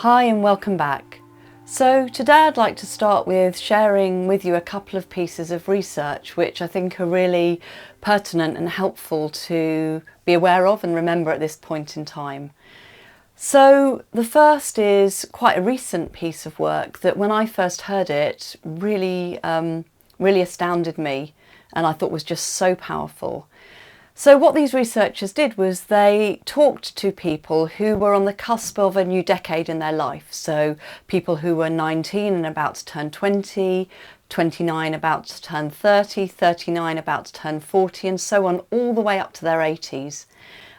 Hi and welcome back. So today I'd like to start with sharing with you a couple of pieces of research which I think are really pertinent and helpful to be aware of and remember at this point in time. So the first is quite a recent piece of work that when I first heard it really astounded me and I thought was just so powerful. So what these researchers did was they talked to people who were on the cusp of a new decade in their life. So people who were 19 and about to turn 20, 29 about to turn 30, 39 about to turn 40 and so on all the way up to their 80s.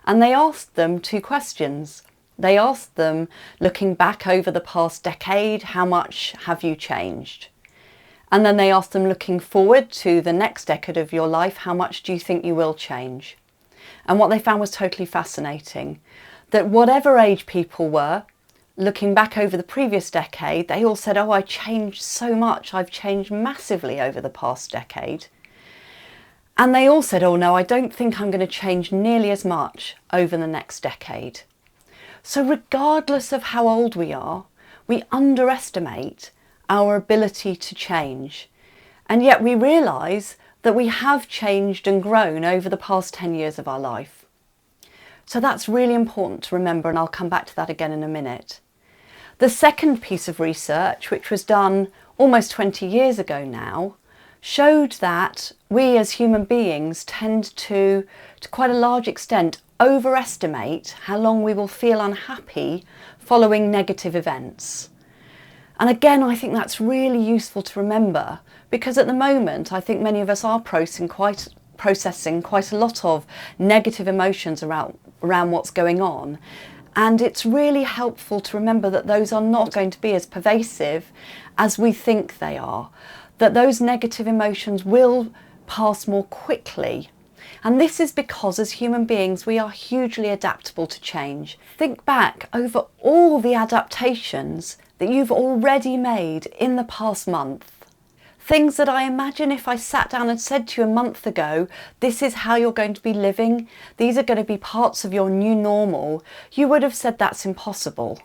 And they asked them two questions. They asked them, looking back over the past decade, how much have you changed? And then they asked them, looking forward to the next decade of your life, how much do you think you will change? And what they found was totally fascinating, that whatever age people were, looking back over the previous decade, they all said, oh, I changed so much. I've changed massively over the past decade. And they all said, oh no, I don't think I'm going to change nearly as much over the next decade. So regardless of how old we are, we underestimate our ability to change. And yet we realise that we have changed and grown over the past 10 years of our life. So that's really important to remember, and I'll come back to that again in a minute. The second piece of research, which was done almost 20 years ago now, showed that we as human beings tend to quite a large extent, overestimate how long we will feel unhappy following negative events. And again, I think that's really useful to remember because at the moment, I think many of us are processing quite a lot of negative emotions around what's going on. And it's really helpful to remember that those are not going to be as pervasive as we think they are, that those negative emotions will pass more quickly. And this is because as human beings, we are hugely adaptable to change. Think back over all the adaptations that you've already made in the past month. Things that I imagine if I sat down and said to you a month ago, this is how you're going to be living, these are going to be parts of your new normal, you would have said that's impossible.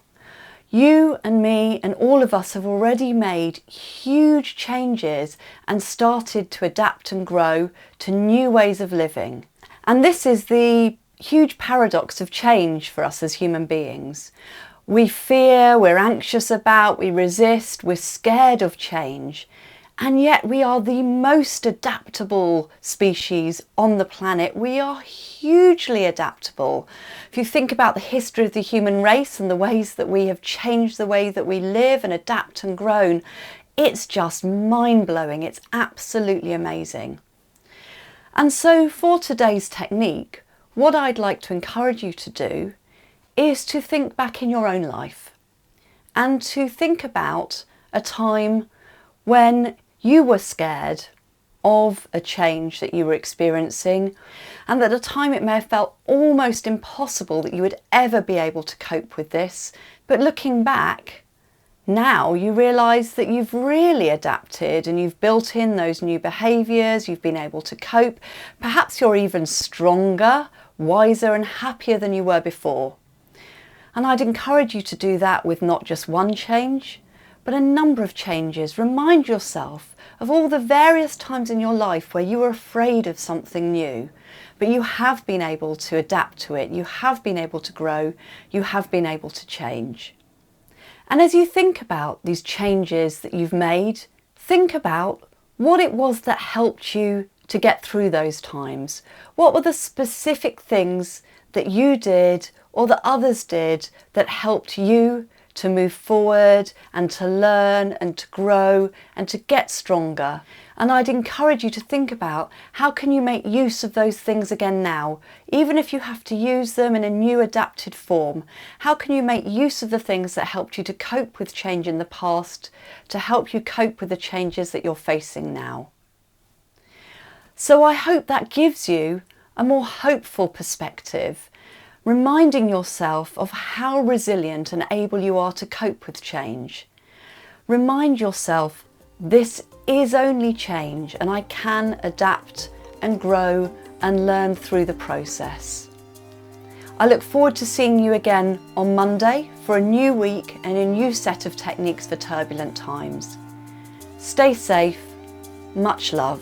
You and me and all of us have already made huge changes and started to adapt and grow to new ways of living. And this is the huge paradox of change for us as human beings. We fear, we're anxious about, we resist, we're scared of change. And yet we are the most adaptable species on the planet. We are hugely adaptable. If you think about the history of the human race and the ways that we have changed the way that we live and adapt and grown, it's just mind-blowing. It's absolutely amazing. And so for today's technique, what I'd like to encourage you to do is to think back in your own life and to think about a time when you were scared of a change that you were experiencing, and at a time it may have felt almost impossible that you would ever be able to cope with this. But looking back, now you realise that you've really adapted and you've built in those new behaviours, you've been able to cope. Perhaps you're even stronger, wiser and happier than you were before. And I'd encourage you to do that with not just one change, but a number of changes. Remind yourself of all the various times in your life where you were afraid of something new, but you have been able to adapt to it, you have been able to grow, you have been able to change. And as you think about these changes that you've made, think about what it was that helped you to get through those times. What were the specific things that you did or that others did that helped you to move forward and to learn and to grow and to get stronger? And I'd encourage you to think about how can you make use of those things again now, even if you have to use them in a new adapted form. How can you make use of the things that helped you to cope with change in the past, to help you cope with the changes that you're facing now? So I hope that gives you a more hopeful perspective, reminding yourself of how resilient and able you are to cope with change. Remind yourself, this is only change and I can adapt and grow and learn through the process. I look forward to seeing you again on Monday for a new week and a new set of techniques for turbulent times. Stay safe, much love.